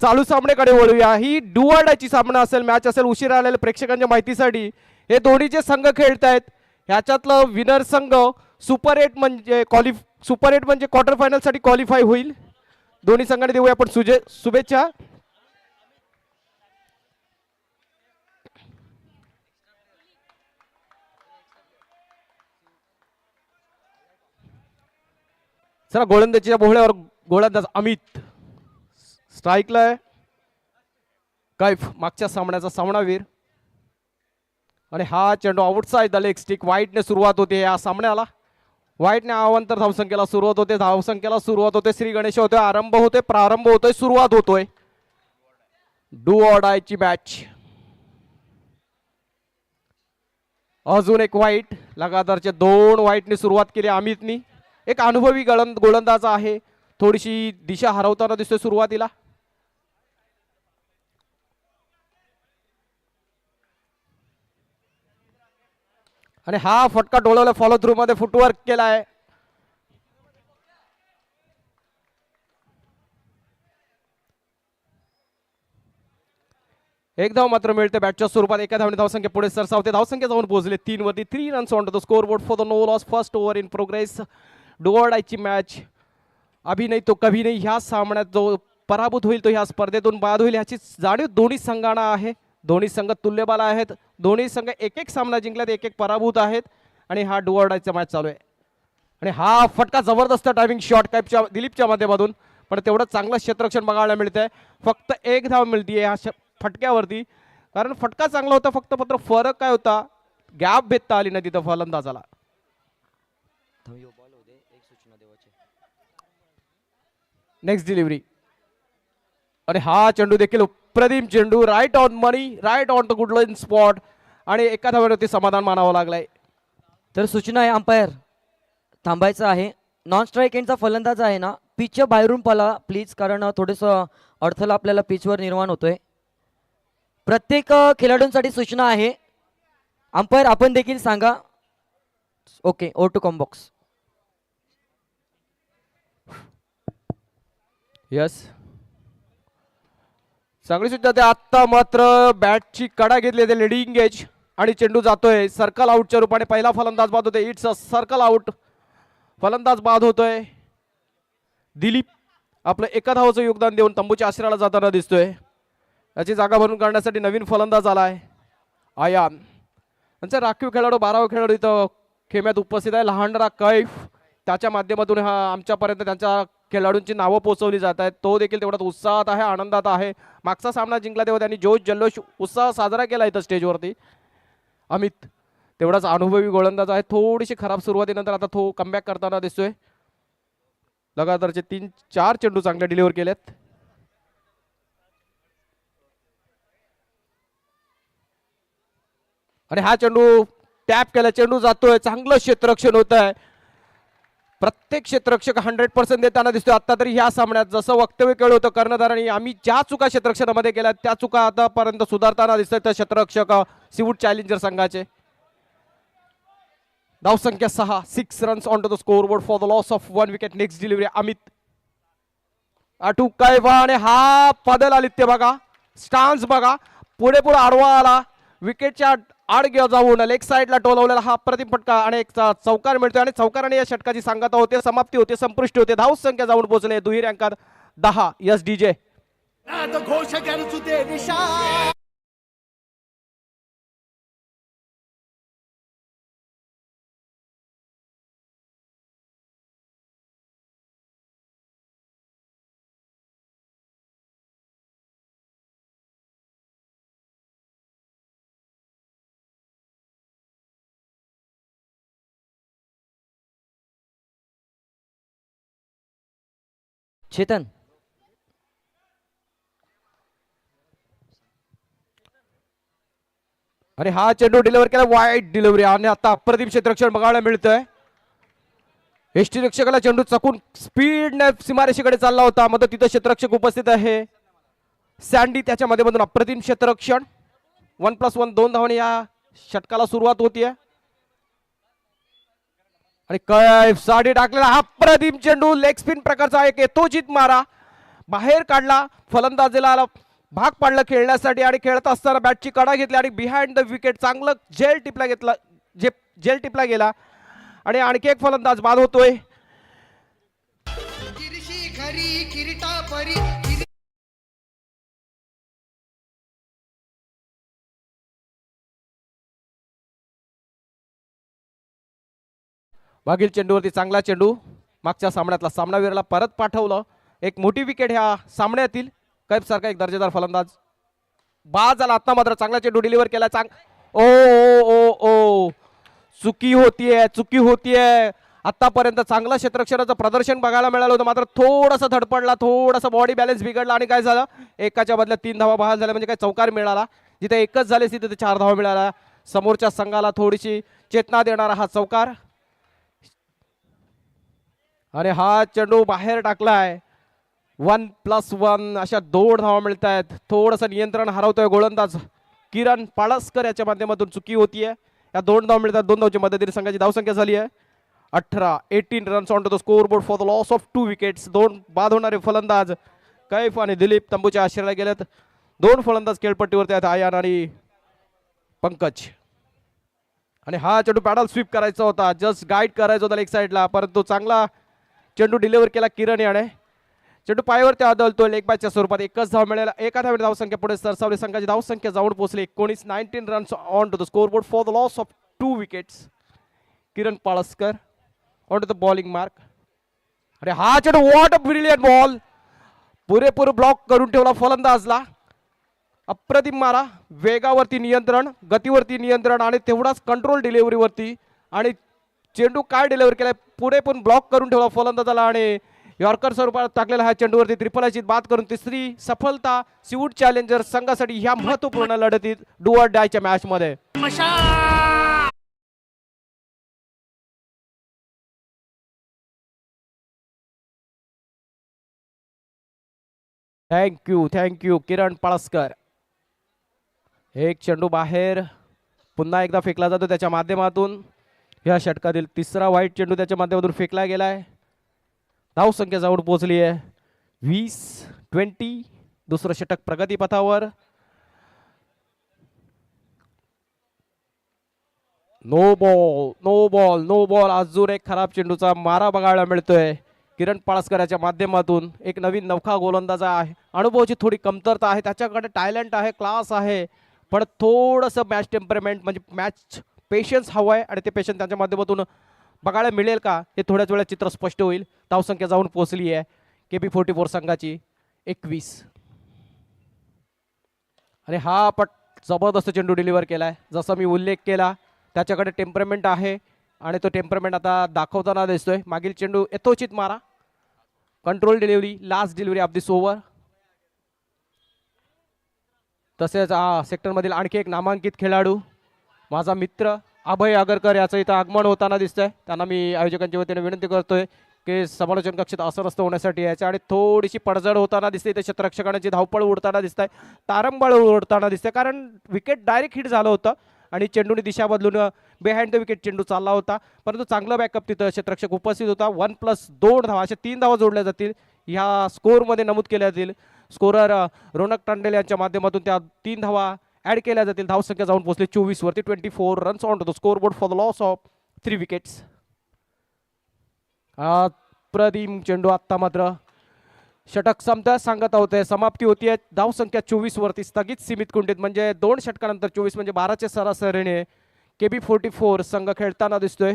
चालू सामन्याकडे वळूया. ही do or डायची सामना असेल, मॅच असेल. उशीर आलेल्या प्रेक्षकांच्या माहितीसाठी हे दोन्ही जे संघ खेळतायत ह्याच्यातलं विनर संघ सुपर 8 म्हणजे क्वार्टर फायनल साठी क्वालिफाय होईल. दोन्ही संघांनी देऊया आपण शुभेच्छा. चला गोलंदाजीच्या बोहळ्यावर गोलंदाज अमित स्ट्राईकला आहे. कैफ मागच्या सामन्याचा सामनावीर आणि हा चेंडू आउटसाइड द लेग स्टिक. वाईटने सुरुवात होते या सामन्याला. वाईटने अवांतर धावसंख्येला सुरुवात होते. धावसंख्येला सुरुवात होते. श्री गणेश होतोय. प्रारंभ होतोय. सुरुवात होतोय. डू ऑर डायची मॅच. अजून एक वाईट. लगातारचे 2 वाईटने सुरुवात केली अमितनी. एक अनुभवी गोलंदाज आहे. थोडीशी दिशा हरवताना दिसतोय सुरुवातीला. आणि हा फटका डोळवला. फॉलो थ्रू मध्ये फुटवर्क केलाय. एक धाव मात्र मिळते बॅटच्या स्वरूपात. एका धावने धावसंख्या पुढे सरसावते. धावसंख्या जाऊन पोहोचले 3 वरती. 3 runs on the score board for the no loss first over in progress. Do or डायची मॅच. अभी नाही तो कभी नाही. ह्या सामन्यात जो पराभूत होईल तो ह्या स्पर्धेतून बाद होईल ह्याची जाणीव दोन्ही संघांना आहे. दोन्ही संघ तुल्यबल आहेत. दोन्ही संघ एक सामना जिंकल्यात. एक पराभूत आहेत. आणि हा डू ऑर डायचा मॅच चालू आहे. आणि हा फटका जबरदस्त टायमिंग शॉट कैपच्या दिलीपच्या माध्यमातून. पण तेवढं चांगलं क्षेत्ररक्षण बघायला मिळतंय. फक्त 1 धाव मिळतीये ह्या फटक्यावरती. कारण फटका चांगला होता. फक्त फरक काय होता, गॅप भेटता आली नाही तिथं फलंदाजाला. Next delivery. आणि हा चेंडू देखील अप्रतिम चेंडू. Right on money. Right on the good line spot. आणि एका धाव्यावरती समाधान मानावं लागलंय. तर सूचना आहे अंपायर थांबायचं आहे. नॉन स्ट्राईक एंडचा फलंदाज आहे ना, पिचच्या बाहेरून पळा प्लीज, कारण थोडंसं अडथळा आपल्याला पिचवर निर्माण होतोय. प्रत्येक खेळाडूंसाठी सूचना आहे. अंपायर आपण देखील सांगा. Okay, over to comm box. Yes, चांगली सुद्धा ते. आत्ता मात्र बॅटची कडा घेतली ते लिडिंग एज आणि चेंडू जातोय सर्कल आउटच्या रूपाने. पहिला फलंदाज बाद होतोय. It's a circle out. फलंदाज बाद होतोय. दिलीप आपलं एका धावाचं योगदान देऊन तंबूच्या आश्रयाला जाताना दिसतोय. याची जागा भरून काढण्यासाठी नवीन फलंदाज आलाय आयान. त्यांचा राखीव खेळाडू 12वा खेळाडू इथं खेम्यात उपस्थित आहे. लहानरा कैफ. त्याच्या माध्यमातून हा आमच्यापर्यंत त्यांच्या खेळाडूंची नावं पोहोचवली जात आहेत. तो देखील तेवढाच उत्साहात आहे, आनंदात आहे. मागचा सामना जिंकला तेव्हा त्यांनी जोश जल्लोष उत्साह साजरा केला इथं स्टेजवरती. अमित तेवढाच अनुभवी गोलंदाज आहे. थोडीशी खराब सुरुवातीनंतर आता तो कमबॅक करताना दिसतोय. लगातारचे 3-4 चेंडू चांगले डिलिव्हर केलेत. आणि हा चेंडू टॅप केला. चेंडू जातोय. चांगलं क्षेत्ररक्षण होत आहे. प्रत्येक क्षेत्ररक्षक 100% देताना दिसतोय. आता तरी ह्या सामन्यात जसं वक्तव्य केलं होतं कर्णधारांनी, आम्ही ज्या चुका क्षेत्ररक्षणामध्ये केल्या त्या चुका आतापर्यंत सुधारताना दिसतात त्या क्षेत्ररक्षक सीवूड चॅलेंजर संघाचे. धावसंख्या 6 runs on to the score board for the loss of 1 wicket. Next delivery Amit Kaifa. आणि हा पदल आली ते बघा. स्टान्स बघा. पुढे आडवा आला. विकेटच्या आड जाऊन लेग साईडला टोलवलेला हा प्रतिम फटका आणि एक चौकार मिळतोय. आणि चौकाराने या षटकाची सांगता होते, समाप्ती होते, संपुष्टी होते. धाव संख्या जाऊन पोहोचले दुहेरी अंकात 10. Yes DJ. चेतन. आणि हा चेंडू डिलिव्हर केला. वाईट डिलिव्हरी. आणि आता अप्रतिम क्षेत्ररक्षण बघायला मिळतंय. यष्टीरक्षकाला चेंडू चकून स्पीडने सीमारेषेकडे चालला होता. मग तिथं क्षेत्ररक्षक उपस्थित आहे सँडी. त्याच्या माध्यमातून अप्रतिम क्षेत्ररक्षण. 1+1 2 धावांनी या षटकाला सुरुवात होतीये. आणि कैफ साडी टाकलेला हा अप्रतिम चेंडू. लेग स्पिन प्रकारचा एक यथोचित मारा. बाहेर काढला, फलंदाजीला भाग पाडलं खेळण्यासाठी आणि खेळत असताना बॅटची कडा घेतली आणि बिहाइंड द विकेट चांगलं जेल टिपला घेतला, जेल टिपला गेला आणि आणखी एक फलंदाज बाद होतोय. मागील चेंडूवरती चांगला चेंडू, मागच्या सामन्यातला सामनावीराला परत पाठवलं. एक मोठी विकेट ह्या सामन्यातील. कैफ सारखा एक दर्जेदार फलंदाज बाद झाला. आता मात्र चांगला चेंडू डिलिव्हर केला. ओ ओ ओ ओ चुकी होतीये. आतापर्यंत चांगलं क्षेत्ररक्षणाचं प्रदर्शन बघायला मिळालं होतं, मात्र थोडंसं धडपडला, थोडंसं बॉडी बॅलन्स बिघडला आणि काय झालं, एकाच्या बदल्यात 3 धावा बहाल झाल्या. म्हणजे काय चौकार मिळाला, जिथे एकच झाले तिथे 4 धावा मिळाला. समोरच्या संघाला थोडीशी चेतना देणारा हा चौकार आणि हा चेंडू बाहेर टाकलाय. 1+1 अशा 2 धावा मिळत आहेत. थोडंसं नियंत्रण हरवतोय गोलंदाज किरण पाळसकर याच्या माध्यमातून. चुकी होतीये. या 2 धावा मिळतात. 2 धावच्या मदतीने संघाची धावसंख्या झाली आहे 18 runs on to the score board for the loss of 2 wickets. 2 बाद होणारे फलंदाज कैफ आणि दिलीप तंबूच्या आश्रयाला गेलेत. 2 फलंदाज खेळपट्टीवरती आहेत, आयान आणि पंकज. आणि हा चेंडू पॅडल स्वीप करायचा होता, जस्ट गाईड करायचा होता लेग साईडला, परंतु चांगला चेंडू डिलिव्हर केला किरण याने. चेंडू पायावरती आदळतो. लेग बॅचच्या स्वरूपात एकच धाव मिळाला. एका धावेने धावसंख्या पुढे सरसावली. संघाची धावसंख्या जाऊन पोहोचली 19 runs on to the score board for the loss of 2 wickets. Kiran Palaskar on to the bowling mark. अरे हा चेंडू, व्हॉट अ ब्रिलियंट बॉल. पुरेपूर ब्लॉक करून ठेवला फलंदाजला. अप्रतिम मारा. वेगावरती नियंत्रण, गतीवरती नियंत्रण आणि तेवढाच कंट्रोल डिलिव्हरीवरती. आणि चेंडू काय डिलिव्हर केलाय, पुरेपूर ब्लॉक करून ठेवला फलंदाजाला आणि यॉर्कर स्वरूपात टाकलेला हा चेंडूवरती ट्रिपल आयची बाद करून तिसरी सफलता सीवूड चॅलेंजर संघासाठी ह्या महत्वपूर्ण लढतीत डू ऑर डायच्या मॅच मध्ये. थँक्यू किरण पाळसकर. एक चेंडू बाहेर पुन्हा एकदा फेकला जातो त्याच्या माध्यमातून. या षटकातील तिसरा वाईट चेंडू त्याच्या माध्यमातून फेकला गेलाय. धावसंख्या जाऊन पोहोचली आहे 20. दुसरं षटक प्रगतीपथावर. No ball. अजून एक खराब चेंडूचा मारा बघायला मिळतोय किरण पाळसकराच्या माध्यमातून. एक नवीन नवखा गोलंदाज आहे, अनुभवाची थोडी कमतरता आहे, त्याच्याकडे टॅलेंट आहे, क्लास आहे, पण थोडंसं मॅच टेम्परमेंट म्हणजे मॅच पेशन्स हवं आहे आणि ते पेशन्स त्यांच्या माध्यमातून बघायला मिळेल का हे थोड्याच वेळात चित्र स्पष्ट होईल. धावसंख्या जाऊन पोहोचली आहे KB44 संघाची 21. आणि हा पट जबरदस्त चेंडू डिलिव्हर केलाय. जसा मी उल्लेख केला त्याच्याकडे टेम्परमेंट आहे आणि तो टेम्परमेंट आता दाखवताना दिसतोय. मागील चेंडू यथोचित मारा, control delivery, last delivery of this over. तसेच सेक्टरमधील आणखी एक नामांकित खेळाडू माझा मित्र अभय आगरकर याचं इथं आगमन होताना दिसतंय. त्यांना मी आयोजकांच्या वतीने विनंती करतोय की समालोचन कक्षात असरस्त होण्यासाठी यायचं. आणि थोडीशी पडझड होताना दिसते इथे. क्षेत्ररक्षकांची धावपळ उडताना दिसत आहे, तारंबळ उडताना दिसते, कारण विकेट डायरेक्ट हिट झालं होतं आणि चेंडूने दिशा बदलून बिहाइंड द विकेट चेंडू चालला होता. परंतु चांगला बॅकअप तिथं क्षेत्ररक्षक उपस्थित होता. 1+2 धावा अशा 3 धावा जोडल्या जातील, ह्या स्कोअरमध्ये नमूद केल्या जातील. स्कोरर रोनक टांडेल यांच्या माध्यमातून त्या 3 धावा ऍड केल्या जातील. धावसंख्या जाऊन पोहोचली 24 वरती. 24 runs on to the score board for the loss of 3 wickets. अप्रतिम चेंडू. आत्ता मात्र षटक संपता सांगत होते, समाप्ती होतीये. धावसंख्या 24 वरती स्थगित सीमित कुंडीत, म्हणजे 2 षटकानंतर 24 म्हणजे 12च्या सरासरीने KB44 संघ खेळताना दिसतोय.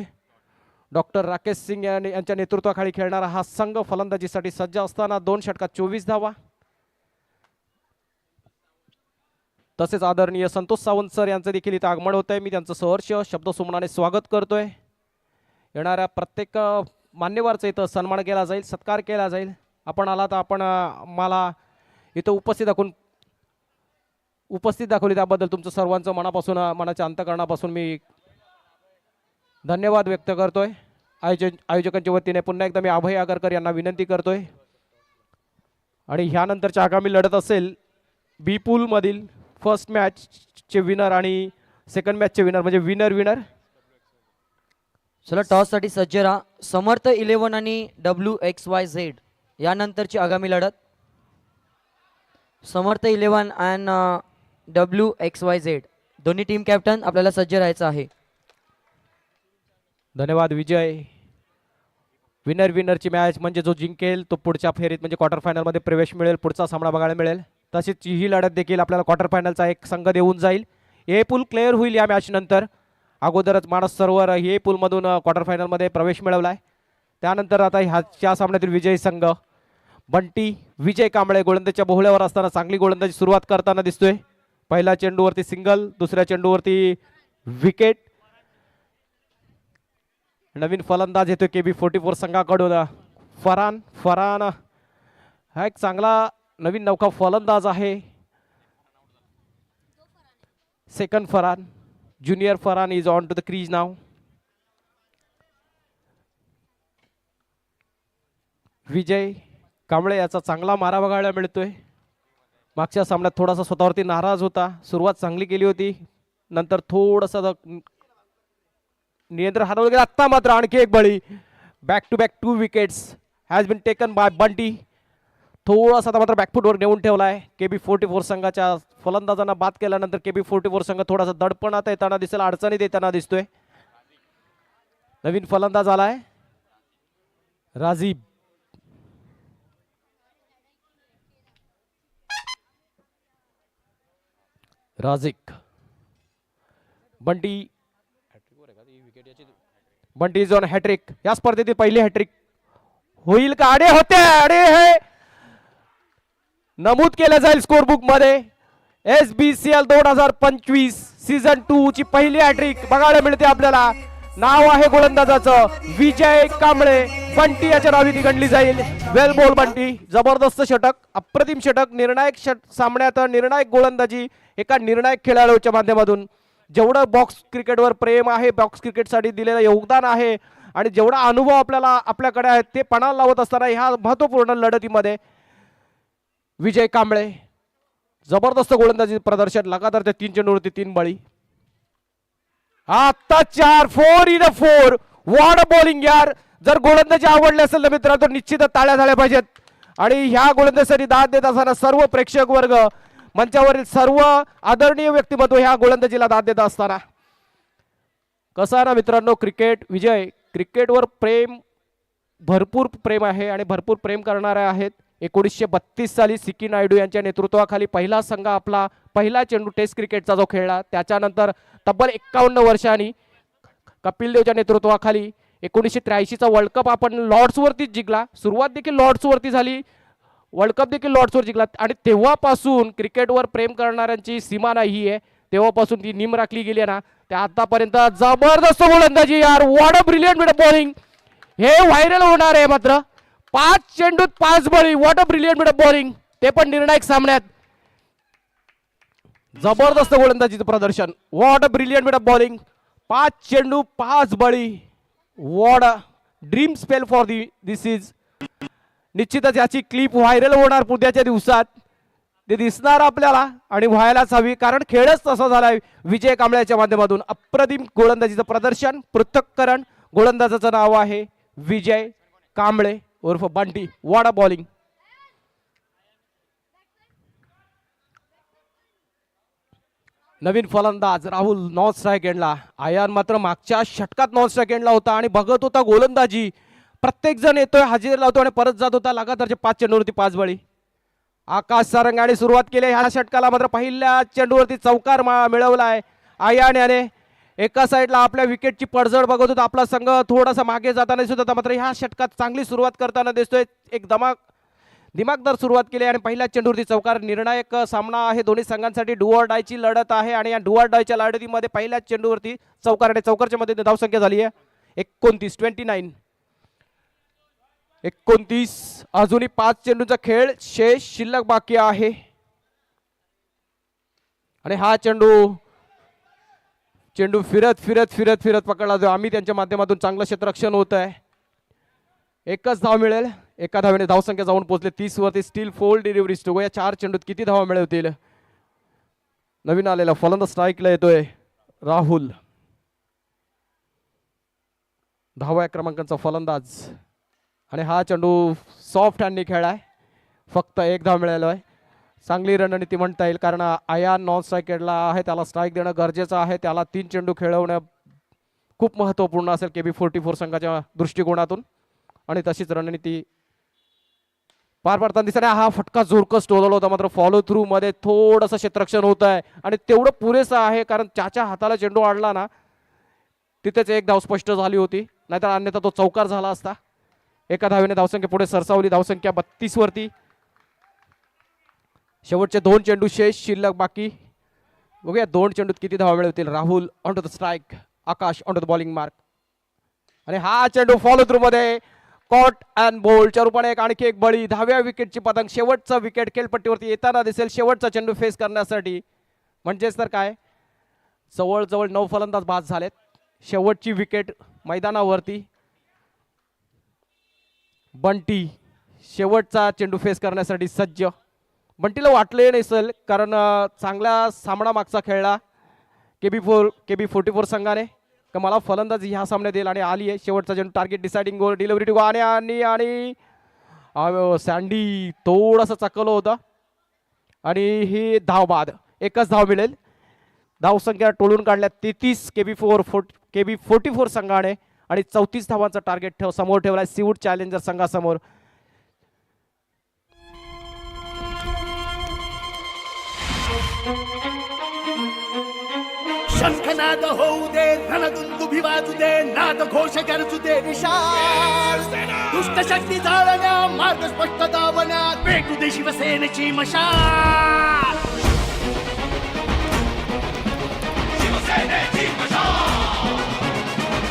डॉक्टर राकेश सिंग यांच्या नेतृत्वाखाली खेळणारा हा संघ फलंदाजीसाठी सज्ज असताना 2 षटकात 24 धावा. तसेच आदरणीय संतोष सावंत सर यांचं देखील इथं आगमन होत आहे. मी त्यांचं सहर्ष शब्दसुमनाने स्वागत करतोय. येणाऱ्या प्रत्येक मान्यवरचा इथं सन्मान केला जाईल, सत्कार केला जाईल. आपण आला तर आपण मला इथं उपस्थित दाखवली त्याबद्दल तुमचं सर्वांचं मनापासून, मनाच्या अंतःकरणापासून मी धन्यवाद व्यक्त करतोय. आयोजकांच्या वतीने पुन्हा एकदा मी अभय आगरकर यांना विनंती करतोय. आणि ह्यानंतरच्या आगामी लढत असेल बी पूल मधील फर्स्ट मॅचचे विनर आणि सेकंड मॅचचे विनर, म्हणजे विनर. चला टॉस साठी सज्ज राहा. समर्थ 11 आणि WXYZ यानंतरची आगामी लढत. समर्थ 11 अँड WXYZ दोन्ही टीम कॅप्टन आपल्याला सज्ज राहायचं आहे. धन्यवाद विजय. विनरची मॅच म्हणजे जो जिंकेल तो पुढच्या फेरीत म्हणजे क्वार्टर फायनल मध्ये प्रवेश मिळेल, पुढचा सामना बघायला मिळेल. तशीच ही लढत देखील आपल्याला क्वार्टर फायनलचा एक संघ देऊन जाईल. ए पूल क्लिअर होईल या मॅच नंतर. अगोदरच मानस सरोवर ए पूल मधून क्वार्टर फायनल मध्ये प्रवेश मिळवलाय. त्यानंतर आता ह्या सामन्यातील विजयी संघ बंटी विजय कांबळे गोलंदाजीच्या बोहळ्यावर असताना चांगली गोलंदाजी सुरुवात करताना दिसतोय. पहिल्या चेंडूवरती सिंगल, दुसऱ्या चेंडूवरती विकेट. नवीन फलंदाज येतोय KB44 संघाकडून फरान हा एक चांगला नवीन नौका फलंदाज आहे. Second Faran, junior Faran is on to the crease नाव. विजय कांबळे याचा चांगला मारा बघायला मिळतोय. मागच्या सामन्यात थोडासा स्वतःवरती नाराज होता. सुरुवात चांगली केली होती, नंतर थोडासा नियंत्रण हरवलं गेलं. आत्ता मात्र आणखी एक बळी. Back to back 2 wickets has been taken by Bunty. थोडासा आता मात्र बॅकफुटवर नेऊन ठेवलाय. KB44 संघाच्या फलंदाजांना बाद केल्यानंतर KB44 संघ थोडासा दडपणात येताना दिसेल, अडचणीत येताना दिसतोय. नवीन फलंदाज आलाय Rajiv. Rajik Bunty is on hat trick. या स्पर्धेतील पहिली हॅट्रिक होईल का? अडे होते, अडे हे नमूद केलं जाईल स्कोर बुक मध्ये. SBCL 2025 सीझन 2 ची पहिली हॅट्रिक बघायला मिळते आपल्याला. नाव आहे गोलंदाजाचं विजय कांबळे. बंटी याच्या नावी ती गणली जाईल. वेल बॉल बंटी. जबरदस्त षटक, अप्रतिम षटक. निर्णायक सामन्यात निर्णायक गोलंदाजी एका निर्णायक खेळाडूच्या माध्यमातून. जेवढं बॉक्स क्रिकेटवर प्रेम आहे, बॉक्स क्रिकेटसाठी दिलेलं योगदान आहे आणि जेवढा अनुभव आपल्याकडे आहे ते पणाला लावत असताना ह्या महत्त्वपूर्ण लढतीमध्ये विजय कांबळे जबरदस्त गोलंदाजी प्रदर्शन. लगातारच्या 3 चेंडूवरती 3 बळी. आता 4 इन 4. वॉट अ बॉलिंग यार. जर गोलंदाजी आवडली असेल तर मित्रांनो निश्चितच टाळ्या झाल्या पाहिजेत. आणि ह्या गोलंदाजीसाठी दाद देत असताना सर्व प्रेक्षक वर्ग, मंचावरील सर्व आदरणीय व्यक्तिमत्व ह्या गोलंदाजीला दाद देत असताना कसं आहे ना मित्रांनो, क्रिकेट विजय क्रिकेटवर प्रेम, भरपूर प्रेम आहे आणि भरपूर प्रेम करणारे आहेत. 1932 साली सिकी नायडू यांच्या नेतृत्वाखाली पहिला संघ आपला पहिला चेंडू टेस्ट क्रिकेटचा जो खेळला, त्याच्यानंतर तब्बल 51 वर्षांनी कपिल देवच्या नेतृत्वाखाली 1983चा वर्ल्ड कप आपण लॉर्ड्सवरतीच जिंकला. सुरुवात देखील लॉर्ड्सवरती झाली, वर्ल्ड कप देखील लॉर्ड्सवर जिंकला. आणि तेव्हापासून क्रिकेटवर प्रेम करणाऱ्यांची सीमा नाही आहे. तेव्हापासून ती निम राखली गेली ना. त्या आतापर्यंत जबरदस्त गोलंदाजी यार. What a brilliant bowling. हे व्हायरल होणार आहे मात्र. 5 चेंडूत 5 बळी. व्हॉट अ ब्रिलियंट बॉलिंग, ते पण निर्णायक सामन्यात. जबरदस्त गोलंदाजीचं प्रदर्शन. What a brilliant bowling. 5 चेंडू 5 बळी. What a dream spell for this is. निश्चितच याची क्लिप व्हायरल होणार उद्याच्या दिवसात. ते दिसणार आपल्याला आणि व्हायलाच हवी, कारण खेळच तसा झालाय. विजय कांबळेच्या माध्यमातून अप्रतिम गोलंदाजीचं प्रदर्शन, पृथक्करण. गोलंदाजाचं नाव आहे विजय कांबळे उर्फ बंटी. What a bowling. नवीन फलंदाज राहुल नॉन स्ट्राईक एंडला. आयान मात्र मागच्या षटकात नॉन स्ट्राईक एंडला होता आणि बघत होता गोलंदाजी. प्रत्येक जण येतोय, हजेरी लावतो आणि परत जात होता. लगातारचे 5 चेंडूवरती 5 बळी. आकाश सारंगाने सुरुवात केली ह्या षटकाला. मात्र पहिल्या चेंडूवरती चौकार मिळवलाय आयान याने. एका साईडला आपल्या विकेटची पडझड बघत होता आपला संघ, थोडासा मागे जाताना दिसत होता. मात्र ह्या षटकात चांगली सुरुवात करताना दिसतोय. एक दिमागदार सुरुवात केली आणि पहिल्या चेंडूवरती चौकार. निर्णायक सामना आहे दोन्ही संघांसाठी. डू ऑर डायची लढत आहे आणि या डू ऑर डायच्या लढतीमध्ये पहिल्या चेंडूवरती चौकार आणि चौकारच्या मध्ये धावसंख्या झाली आहे 29. अजूनही 5 चेंडूचा खेळ शिल्लक बाकी आहे आणि हा चेंडू फिरत पकडला जातो. आम्ही त्यांच्या माध्यमातून चांगलं क्षेत्ररक्षण होत आहे. एकच धाव मिळेल. एका धावेने धावसंख्या जाऊन पोहोचले 30 वरती. स्टील फोल्ड डिलिव्हरी स्टोक. या 4 चेंडूत किती धावा मिळवतील? नवीन आलेला फलंदाज स्ट्राईकला येतोय राहुल. 10व्या क्रमांकाचा फलंदाज आणि हा चेंडू सॉफ्ट हँडनी खेळाय. फक्त 1 धाव मिळाला आहे. चांगली रणनीती म्हणता येईल, कारण आयान नॉन स्ट्रायकेडला आहे, त्याला स्ट्राईक देणं गरजेचं आहे. त्याला 3 चेंडू खेळवणं खूप महत्त्वपूर्ण असेल KB44 संघाच्या दृष्टिकोनातून. आणि तशीच रणनीती पार पडताना दिसत आहे. हा फटका जोरकस टोलवला होता, मात्र फॉलो थ्रू मध्ये थोडंसं क्षेत्ररक्षण होत आहे आणि तेवढं पुरेसं आहे, कारण त्याच्या हाताला चेंडू आडला ना तिथेच एक धाव स्पष्ट झाली होती, नाहीतर अन्यथा तो चौकार झाला असता. एका धावेने धावसंख्या पुढे सरसावली, धावसंख्या 32 वरती. शेवटचे 2 चेंडू शेष शिल्लक बाकी. बघूया 2 चेंडूत किती धावा मिळवतील. Rahul on to the strike, Akash on to the bowling mark. आणि हा चेंडू फॉलो थ्रू मध्ये कॉट अँड बोल्डच्या रूपाने आणखी एक बळी. 10व्या विकेटची पतंग. शेवटचा विकेट खेळपट्टीवरती येताना दिसेल, शेवटचा चेंडू फेस करण्यासाठी. म्हणजेच तर काय, जवळजवळ 9 फलंदाज बाद झालेत. शेवटची विकेट मैदानावरती. बंटी शेवटचा चेंडू फेस करण्यासाठी सज्ज. बंटीला वाटले नसेल, कारण चांगला सामना मागचा खेळला KB44 संघाने, का मला फलंदाजी ह्या सामन्यात देईल, आणि आली आहे. शेवटचा चेंडू target deciding goal, delivery two आणि सँडी थोडंसं चकवलं होतं आणि ही धाव बाद. एकच धाव मिळेल. धावसंख्या टोळून काढल्या 33 KB44 संघाने आणि 34 धावांचा टार्गेट समोर ठेवलाय सीवूड चॅलेंजर संघासमोर. शंखनाद होऊ दे, रणदुंदुभी वाजू दे, नाद घोष गरजू दे विशाल. दुष्ट शक्ती जाळण्या, मार्ग स्पष्ट दावण्यात पेटू दे शिवसेनेची मशाल.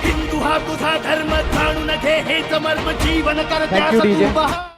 हिंदू हा तुझा धर्म, जाणून घे हेच मर्म, जीवन कर त्यास Thank you, DJ. तू बहाल.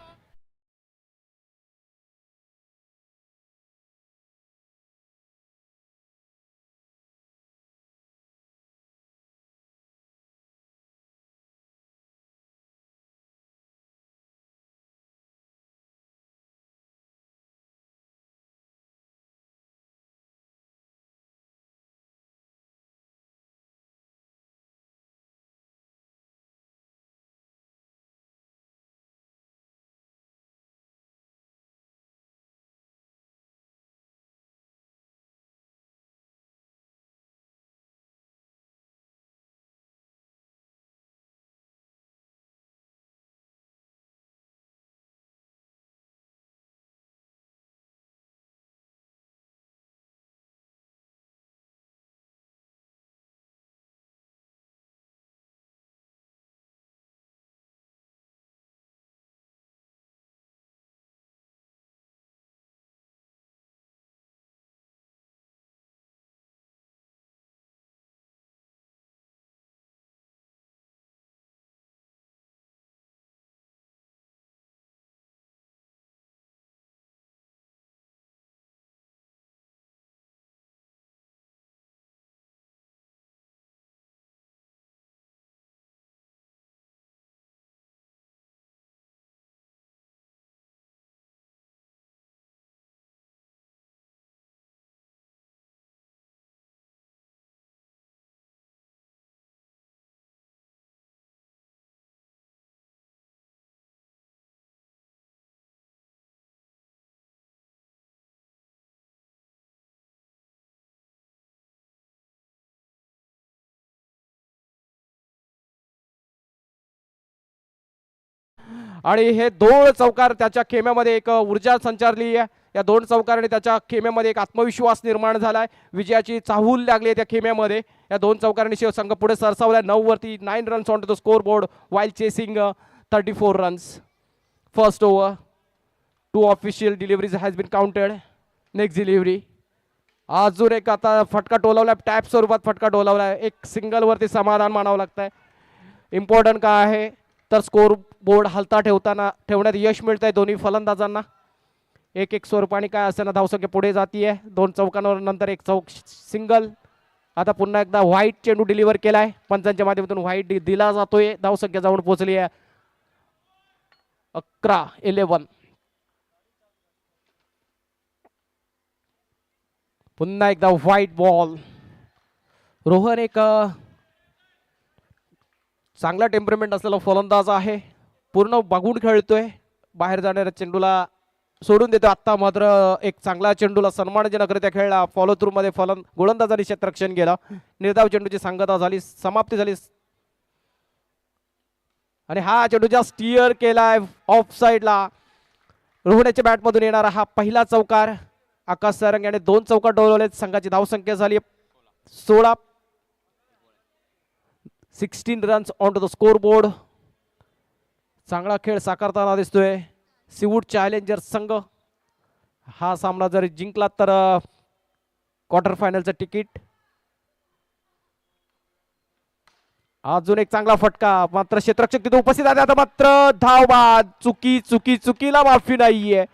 आणि हे 2 चौकार त्याच्या खेम्यामध्ये एक ऊर्जा संचारली आहे. या 2 चौकाराने त्याच्या खेम्यामध्ये एक आत्मविश्वास निर्माण झालाय. विजयाची चाहूल लागली आहे त्या खेम्यामध्ये. या 2 चौकारांनी शिवसंघ पुढे सरसावलाय 9 वरती. 9 runs on to the score board while chasing 34 runs. First over. 2 official deliveries has been counted. Next delivery. अजून एक आता फटका टोलवलाय, टॅप स्वरूपात फटका टोलवलाय. एक सिंगल वरती समाधान मानावं लागतंय. इम्पॉर्टंट काय आहे तर स्कोर बोर्ड हलता ठेवण्यात यश मिळतंय दोन्ही फलंदाजांना. एक स्वरूपाने काय असताना धावसंख्या पुढे जातीये. 2 चौकांवर नंतर एक चौक सिंगल. आता पुन्हा एकदा व्हाईट चेंडू डिलिव्हर केलाय पंचांच्या माध्यमातून. व्हाईट दिला जातोय. धावसंख्या जाऊन पोहोचली आहे 11. पुन्हा एकदा व्हाईट बॉल. रोहन एक चांगला टेम्परमेंट असलेला फलंदाज आहे. पूर्ण बघून खेळतोय. बाहेर जाणाऱ्या चेंडूला सोडून देतो. आता मात्र एक चांगला चेंडूला सन्मानजनकरित्या खेळला. फॉलो थ्रू मध्ये गोलंदाजांनी क्षेत्ररक्षण केलं. निर्धाव चेंडूची सांगता झाली, समाप्ती झाली आणि हा चेंडू ज्या स्टिअर केलाय ऑफ साइडला. रोहण्याच्या बॅटमधून येणारा हा पहिला चौकार. आकाश सारंग याने 2 चौकार डोलवलेत. संघाची धावसंख्या झाली 16. 16 runs on to the score board. चांगला खेळ साकारताना दिसतोय सीवूड चॅलेंजर संघ. हा सामना जर जिंकला तर क्वार्टर फायनलचं तिकीट. अजून एक चांगला फटका, मात्र क्षेत्ररक्षक तिथे उपस्थित आहे. आता मात्र धाव बाद. चुकीला माफी नाहीये.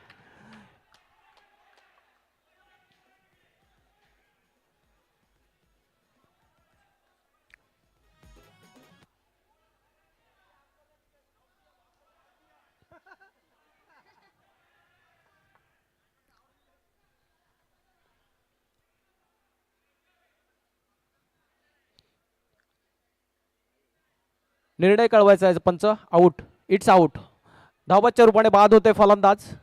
निर्णय कळवायचा आहे पंच. Out, it's out. धावबादच्या रूपाने बाद होते फलंदाज.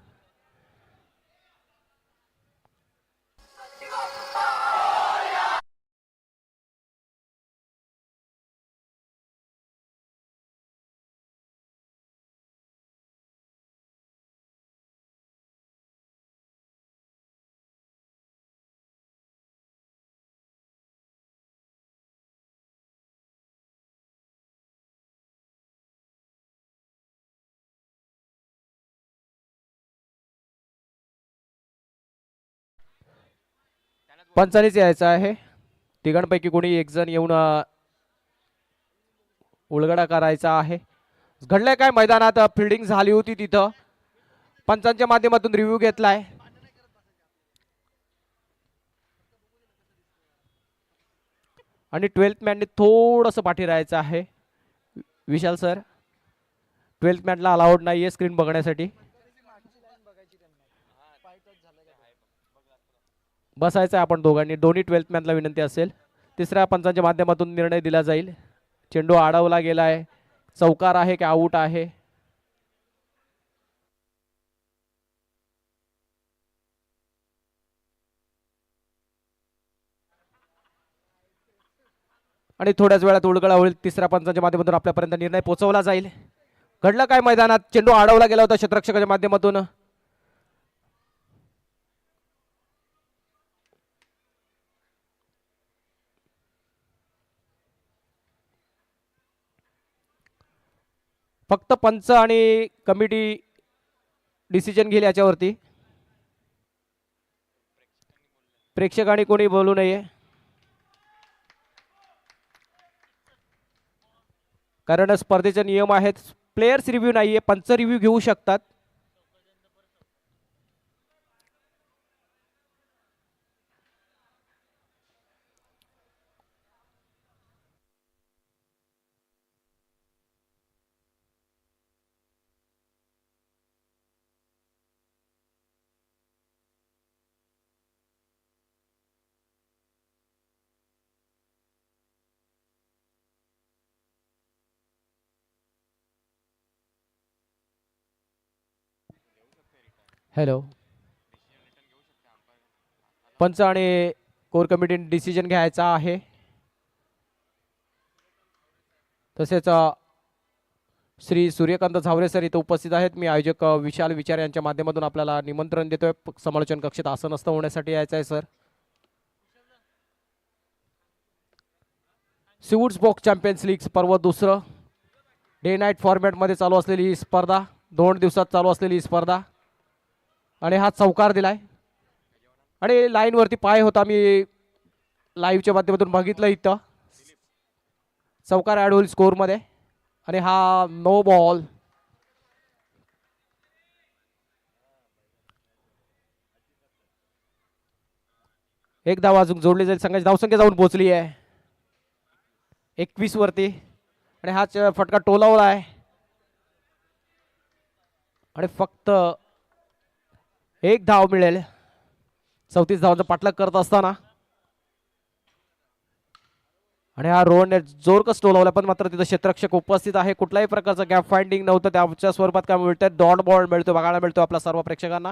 पंचानीच यायचं आहे. तिघांपैकी कोणी एक जण येऊन उलगडा करायचा आहे. घडलंय काय मैदानात? फिल्डिंग झाली होती तिथं. पंचांच्या माध्यमातून रिव्ह्यू घेतलाय. आणि 12th मॅनने थोडंसं पाठी राहायचं आहे. विशाल सर, 12th मॅनला अलाउड नाहीये स्क्रीन बघण्यासाठी. बसायचं आहे आपण दोघांनी. दोन्ही 12th मॅनला विनंती असेल. तिसऱ्या पंचांच्या माध्यमातून निर्णय दिला जाईल. चेंडू अडवला गेलाय. चौकार आहे की आऊट आहे? आणि थोड्याच वेळात उलगडा होईल. तिसऱ्या पंचांच्या माध्यमातून आपल्यापर्यंत निर्णय पोहोचवला जाईल. घडलं काय मैदानात? चेंडू अडवला गेला होता क्षेत्ररक्षकाच्या माध्यमातून. फक्त पंच आणि कमिटी डिसिजन घेईल याच्यावरती. प्रेक्षकांनी कोणी बोलू नये, कारण स्पर्धेचे नियम आहेत. प्लेयर्स रिव्ह्यू नाहीये, पंच रिव्ह्यू घेऊ शकतात. हॅलो, पंच आणि कोर कमिटीने डिसिजन घ्यायचा आहे. तसेच श्री सूर्यकांत झावरे सर इथे उपस्थित आहेत. मी आयोजक विशाल विचार यांच्या माध्यमातून आपल्याला निमंत्रण देतोय. समालोचन कक्षात आसनस्थ होण्यासाठी यायचं आहे सर. सीवूड्स बॉक्स चॅम्पियन्स लीग पर्व दुसरं, डे नाईट फॉर्मॅटमध्ये चालू असलेली ही स्पर्धा, 2 दिवसात चालू असलेली ही स्पर्धा. आणि हा चौकार दिलाय आणि लाईन वरती पाय होता. मी लाईव्हच्या माध्यमातून बघितलं इथं. चौकार ऍड होईल स्कोर मध्ये. आणि हा नो बॉल. एक धाव अजून जोडली जाईल. संघाची धावसंख्या जाऊन पोहोचली आहे 21 वरती. आणि हा फटका टोलावला आहे. आणि फक्त एक धाव मिळेल 34 धावांचा पाठलाग करत असताना. आणि हा रोहनने जोरकस टोलवला, पण मात्र तिथं क्षेत्ररक्षक उपस्थित आहे. कुठल्याही प्रकारचं गॅप फाइंडिंग नव्हतं. त्याच्या स्वरूपात काय मिळतंय? डॉट बॉल मिळतो, बघायला मिळतो आपल्या सर्व प्रेक्षकांना.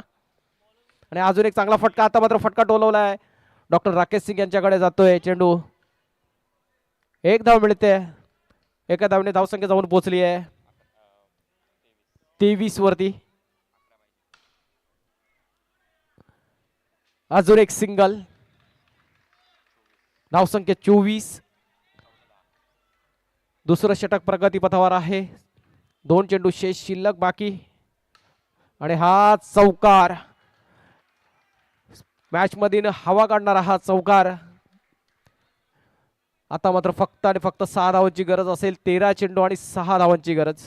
आणि अजून एक चांगला फटका, आता मात्र फटका टोलवलाय, डॉक्टर राकेश सिंग यांच्याकडे जातोय चेंडू. एक धाव मिळते, एका धावने धावसंख्या जाऊन पोहोचली आहे 23 वरती. अजून एक सिंगल, धावसंख्या 24. दुसरं षटक प्रगतीपथावर आहे, 2 चेंडू शेष शिल्लक बाकी. आणि हा चौकार, मॅच मधील हवा काढणारा हा चौकार. आता मात्र फक्त आणि फक्त 6 धावांची गरज असेल, 13 चेंडू आणि 6 धावांची गरज.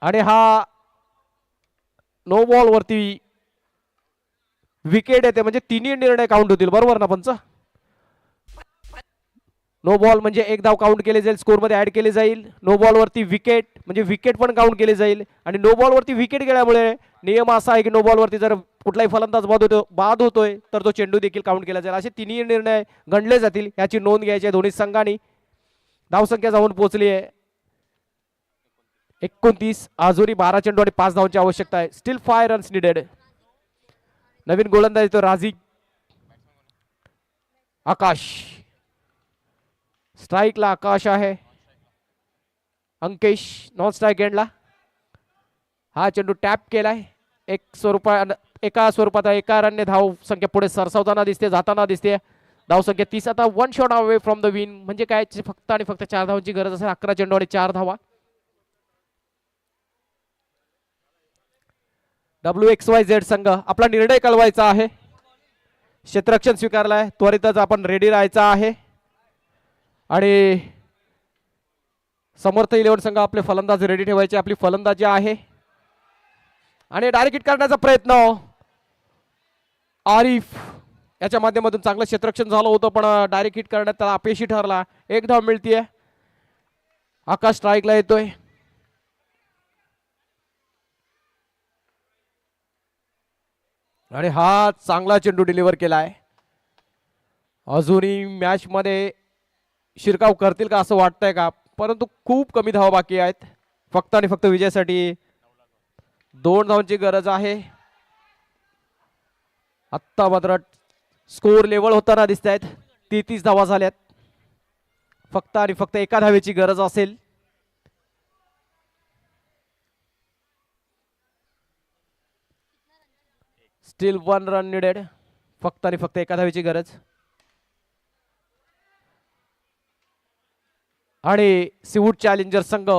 आणि हा नो बॉल वरती विकेट येते, म्हणजे तिन्ही निर्णय काउंट होतील, बरोबर ना पंच? नो बॉल म्हणजे एक धाव काउंट केले जाईल, स्कोर मध्ये ऍड केले जाईल. नो बॉल वरती विकेट म्हणजे विकेट पण काउंट केले जाईल. आणि नो बॉल वरती विकेट गेल्यामुळे नियम असा आहे की नो बॉल वरती जर कुठलाही फलंदाज बाद होतोय तर तो चेंडू देखील काउंट केला जाईल. असे तिन्ही निर्णय गणले जातील, याची नोंद घ्यायची आहे दोन्ही संघांनी. धावसंख्या जाऊन पोहोचली आहे 29. अजूनही 12 चेंडू आणि 5 धावांची आवश्यकता आहे. Steel 5 runs needed. नवीन गोलंदाज येतो राजी आकाश. स्ट्राईकला आकाश आहे, अंकेश नॉन स्ट्राईक एंडला. हा चेंडू टॅप केलाय, एका स्वरूपात एका रनने धाव संख्या पुढे सरसावताना दिसते, जाताना दिसते. धाव संख्या 30. आता 1 shot away from the win, म्हणजे काय फक्त आणि फक्त 4 धावांची गरज असेल. 11 चेंडू आणि 4 धावा. WXYZ संघ आपला निर्णय कळवायचा आहे, क्षेत्ररक्षण स्वीकारलाय, त्वरितच आपण रेडी राहायचा आहे. आणि समर्थ 11 संघ आपले फलंदाज रेडी ठेवायचे, आपली फलंदाजी आहे. आणि डायरेक्ट हिट करण्याचा प्रयत्न आरिफ याच्या माध्यमातून चांगलं क्षेत्ररक्षण झालं होतं, पण डायरेक्ट हिट करण्यात त्याला अपयशी ठरला. एक धाव मिळतीये. आकाश स्ट्राईकला येतोय. आणि हा चांगला चेंडू डिलिव्हर केलाय. अजूनही मॅच मध्ये शिरकाव करतील का असं वाटतंय का, परंतु खूप कमी धावा बाकी आहेत. फक्त आणि फक्त विजयासाठी 2 धावांची गरज आहे. आत्ता मात्र स्कोर लेवल होताना दिसत आहेत. 33 धावा झाल्यात. फक्त आणि फक्त एका धावेची गरज असेल. Steel 1 run needed. फक्त आणि फक्त एका धावेची गरज. आणि सिवूड चॅलेंजर संघ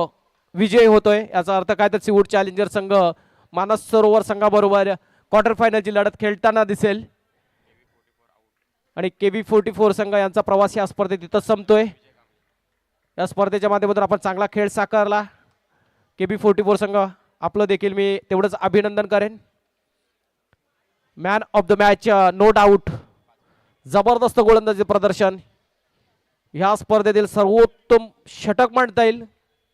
विजय होतोय. याचा अर्थ काय तर सिवूड चॅलेंजर संघ मानस सरोवर संघाबरोबर क्वार्टर फायनलची लढत खेळताना दिसेल. आणि KB44 संघ यांचा प्रवास या स्पर्धेत इथं संपतोय. या स्पर्धेच्या माध्यमातून आपण चांगला खेळ साकारला. KB44 संघ आपलं देखील मी तेवढंच अभिनंदन करेन. Man of the match no doubt. जबरदस्त गोलंदाजी प्रदर्शन. ह्या स्पर्धेतील सर्वोत्तम षटक म्हणता येईल,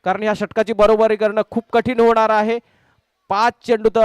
कारण ह्या षटकाची बरोबरी करणं खूप कठीण होणार आहे. 5 चेंडूत